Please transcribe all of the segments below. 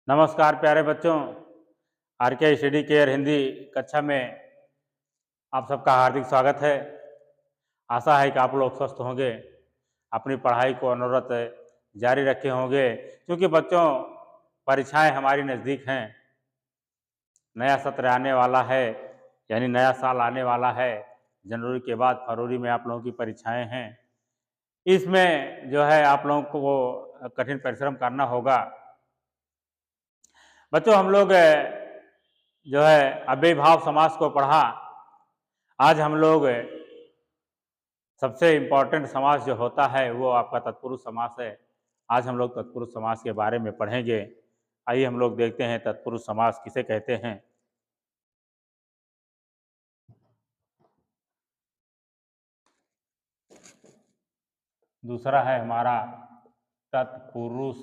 नमस्कार प्यारे बच्चों। आर के स्टडी केयर हिंदी कक्षा में आप सबका हार्दिक स्वागत है। आशा है कि आप लोग स्वस्थ होंगे, अपनी पढ़ाई को अनवरत जारी रखे होंगे, क्योंकि बच्चों परीक्षाएं हमारी नज़दीक हैं। नया सत्र आने वाला है, यानी नया साल आने वाला है। जनवरी के बाद फरवरी में आप लोगों की परीक्षाएं हैं। इसमें जो है आप लोगों को कठिन परिश्रम करना होगा। बच्चों हम लोग जो है अव्ययीभाव समास को पढ़ा। आज हम लोग सबसे इम्पोर्टेंट समास जो होता है वो आपका तत्पुरुष समास है। आज हम लोग तत्पुरुष समास के बारे में पढ़ेंगे। आइए हम लोग देखते हैं तत्पुरुष समास किसे कहते हैं। दूसरा है हमारा तत्पुरुष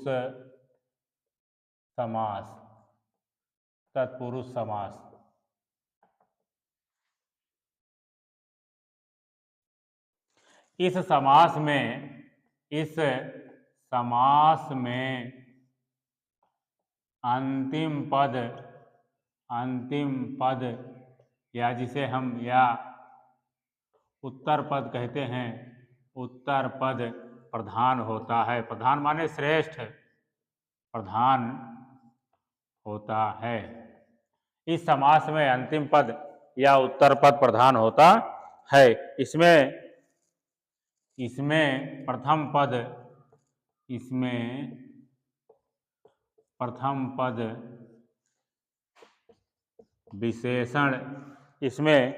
समास। तत्पुरुष समास इस समास में अंतिम पद या जिसे हम या उत्तर पद कहते हैं, उत्तर पद प्रधान होता है। प्रधान माने श्रेष्ठ, प्रधान होता है। इस समास में अंतिम पद या उत्तर पद प्रधान होता है। इसमें प्रथम पद विशेषण, इसमें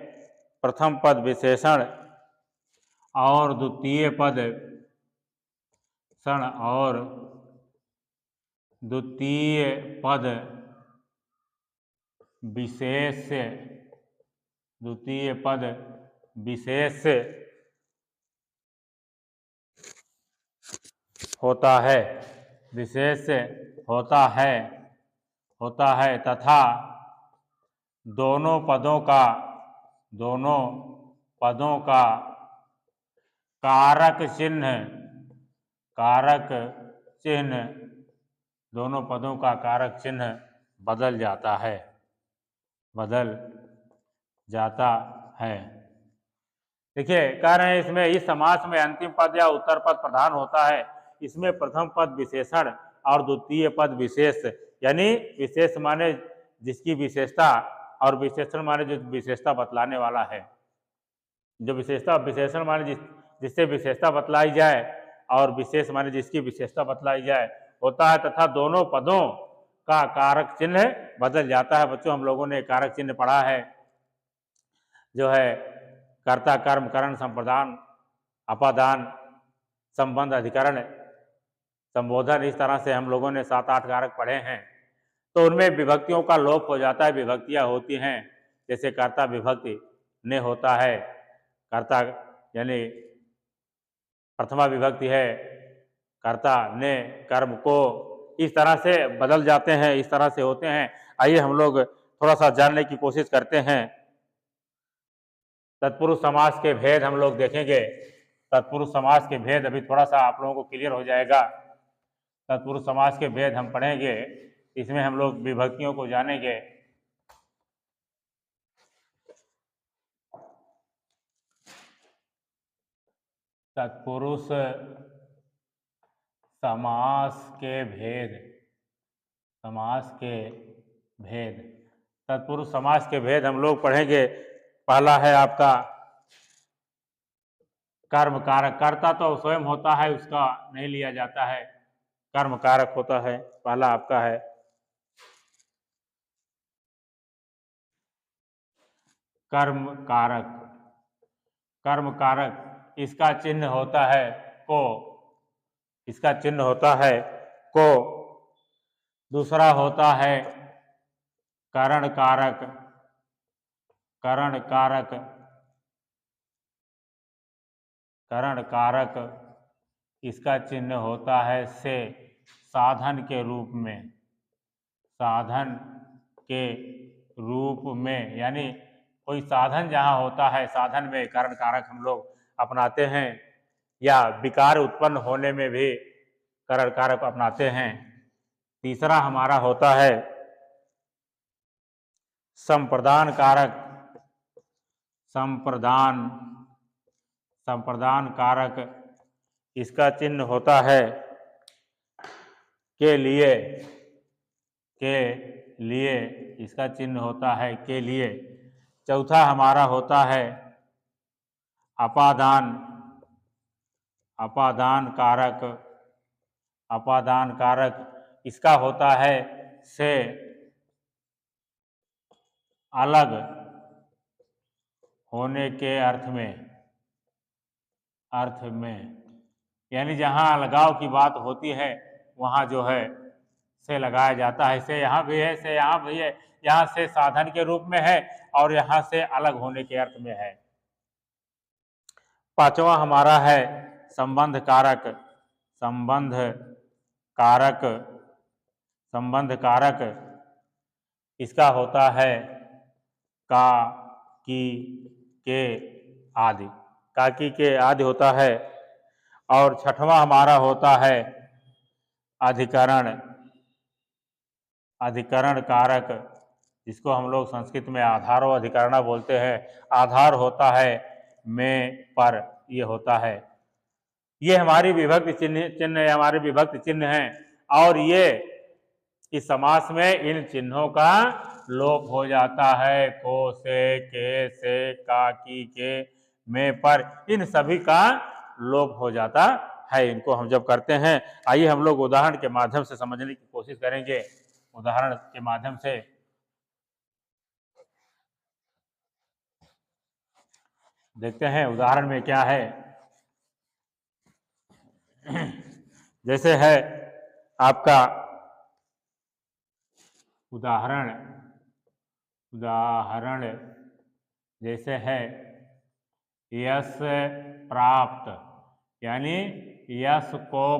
प्रथम पद विशेषण और द्वितीय पद क्षण और द्वितीय पद विशेष होता है, विशेष होता है तथा दोनों पदों का कारक चिन्ह दोनों पदों का कारक चिन्ह बदल जाता है। देखिए कह रहे हैं इसमें इस समास में अंतिम पद या उत्तर पद प्रधान होता है। इसमें प्रथम पद विशेषण और द्वितीय पद विशेष, यानी विशेष माने जिसकी विशेषता और विशेषण माने जो विशेषता बतलाने वाला है। जो विशेषण माने जिससे विशेषता बतलाई जाए और विशेष माने जिसकी विशेषता बतलाई जाए होता है, तथा दोनों पदों का कारक चिन्ह बदल जाता है। बच्चों हम लोगों ने कारक चिन्ह पढ़ा है, जो है कर्ता, कर्म, करण, संप्रदान, अपादान, संबंध, अधिकरण, संबोधन। इस तरह से हम लोगों ने 7-8 कारक पढ़े हैं। तो उनमें विभक्तियों का लोप हो जाता है, विभक्तियां होती हैं। जैसे कर्ता विभक्ति ने होता है, कर्ता यानी प्रथमा विभक्ति है, कर्ता ने कर्म को, इस तरह से बदल जाते हैं, इस तरह से होते हैं। आइए हम लोग थोड़ा सा जानने की कोशिश करते हैं। तत्पुरुष समास के भेद हम लोग देखेंगे। तत्पुरुष समास के भेद अभी थोड़ा सा आप लोगों को क्लियर हो जाएगा। तत्पुरुष समास के भेद हम पढ़ेंगे, इसमें हम लोग विभक्तियों को जानेंगे। तत्पुरुष समास के भेद, तत्पुरुष समास के भेद हम लोग पढ़ेंगे। पहला है आपका कर्म कारक। कर्ता तो स्वयं होता है, उसका नहीं लिया जाता है, कर्म कारक होता है। पहला आपका है कर्म कारक। कर्म कारक इसका चिन्ह होता है को, इसका चिन्ह होता है को। दूसरा होता है करण कारक। करण कारक इसका चिन्ह होता है से, साधन के रूप में, यानी कोई साधन जहाँ होता है, साधन में करण कारक हम लोग अपनाते हैं, या विकार उत्पन्न होने में भी करण कारक अपनाते हैं। तीसरा हमारा होता है संप्रदान कारक। संप्रदान कारक, इसका चिन्ह होता है के लिए, इसका चिन्ह होता है के लिए। चौथा हमारा होता है अपादान कारक, इसका होता है से अलग होने के अर्थ में, यानी जहाँ अलगाव की बात होती है वहाँ जो है से लगाया जाता है। से यहाँ भी है, से यहाँ भी है, यहाँ से साधन के रूप में है और यहाँ से अलग होने के अर्थ में है। पांचवा हमारा है संबंध कारक, इसका होता है का, की, के आदि, काकी के आदि होता है। और छठवां हमारा होता है अधिकरण कारक, जिसको हम लोग संस्कृत में आधारो अधिकरणा बोलते हैं। आधार होता है में, पर, ये होता है। ये हमारी विभक्ति चिन्ह हमारे विभक्ति चिन्ह हैं और ये इस समास में इन चिन्हों का लोप हो जाता है। को, से, के, से, का, की, के, में, पर, इन सभी का लोप हो जाता है। इनको हम जब करते हैं, आइए हम लोग उदाहरण के माध्यम से समझने की कोशिश करेंगे। उदाहरण के माध्यम से देखते हैं उदाहरण में क्या है। जैसे है आपका उदाहरण जैसे है यश प्राप्त, यानी यश को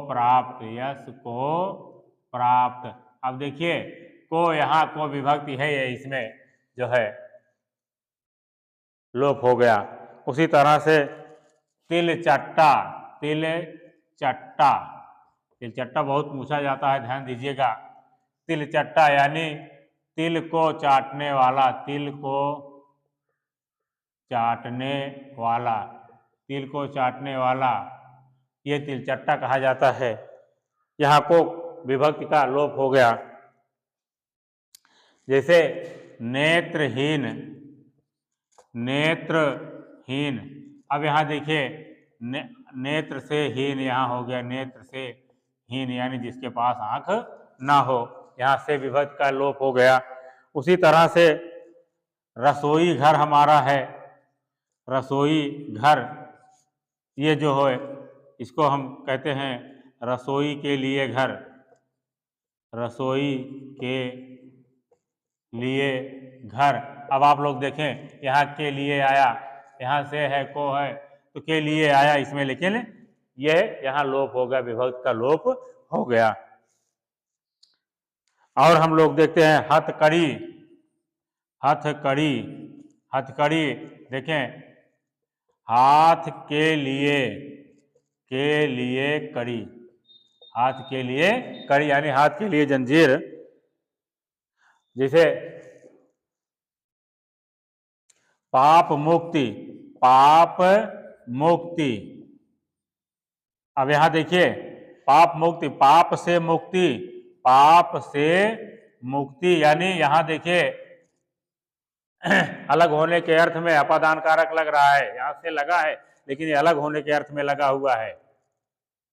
प्राप्त। अब देखिए को, यहाँ को विभक्ति है, ये इसमें जो है लोप हो गया। उसी तरह से तिल चट्टा बहुत पूछा जाता है, ध्यान दीजिएगा। तिल चट्टा यानी तिल को चाटने वाला, ये तिल चट्टा कहा जाता है। यहाँ को विभक्ति का लोप हो गया। जैसे नेत्रहीन, अब यहाँ देखिए नेत्र से हीन यहाँ हो गया, नेत्र से हीन यानी जिसके पास आंख ना हो, यहाँ से विभक्ति का लोप हो गया। उसी तरह से रसोई घर हमारा है, रसोई घर, ये जो है इसको हम कहते हैं रसोई के लिए घर, रसोई के लिए घर। अब आप लोग देखें यहाँ के लिए आया, यहाँ से है को है तो के लिए आया इसमें, लेकिन यह यहाँ लोप हो गया, विभक्ति का लोप हो गया। और हम लोग देखते हैं हथकड़ी, देखें हाथ के लिए कड़ी, हाथ के लिए कड़ी यानी हाथ के लिए जंजीर। जैसे पाप मुक्ति, अब यहां देखिए पाप मुक्ति, पाप से मुक्ति यानी यहां देखिए अलग होने के अर्थ में अपादान कारक लग रहा है, यहां से लगा है लेकिन ये अलग होने के अर्थ में लगा हुआ है,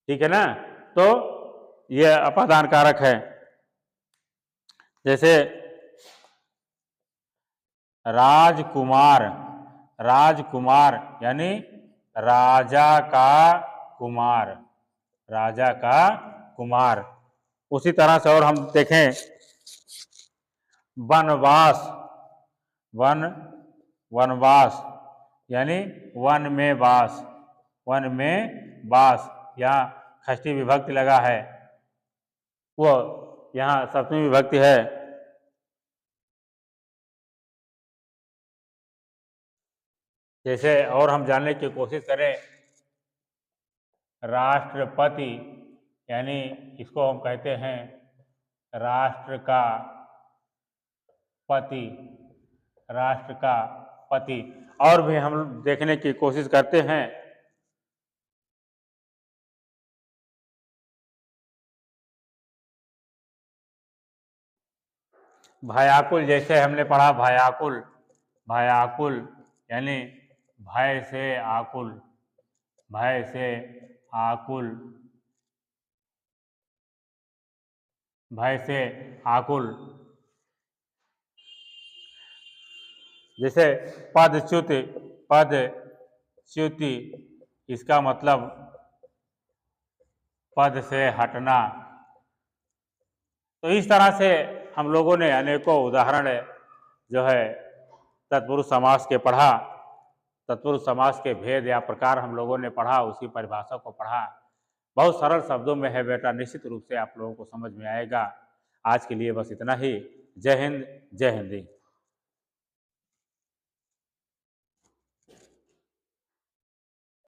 ठीक है ना, तो ये अपादान कारक है। जैसे राजकुमार यानी राजा का कुमार। उसी तरह से और हम देखें वनवास यानी वन में वास, यहाँ षष्ठी विभक्ति लगा है, वो यहाँ सप्तमी विभक्ति है। जैसे और हम जानने की कोशिश करें राष्ट्रपति, यानी इसको हम कहते हैं राष्ट्र का पति, राष्ट्र का पति। और भी हम देखने की कोशिश करते हैं। भयाकुल, जैसे हमने पढ़ा भयाकुल, भयाकुल यानी भय से आकुल, भय से आकुल, भय से आकुल। जैसे पदच्युति, पदच्युति इसका मतलब पद से हटना। तो इस तरह से हम लोगों ने अनेकों उदाहरण जो है तत्पुरुष समास के पढ़ा, तत्पुरुष समास के भेद या प्रकार हम लोगों ने पढ़ा, उसकी परिभाषा को पढ़ा। बहुत सरल शब्दों में है बेटा, निश्चित रूप से आप लोगों को समझ में आएगा। आज के लिए बस इतना ही। जय हिंद, जय हिंदी।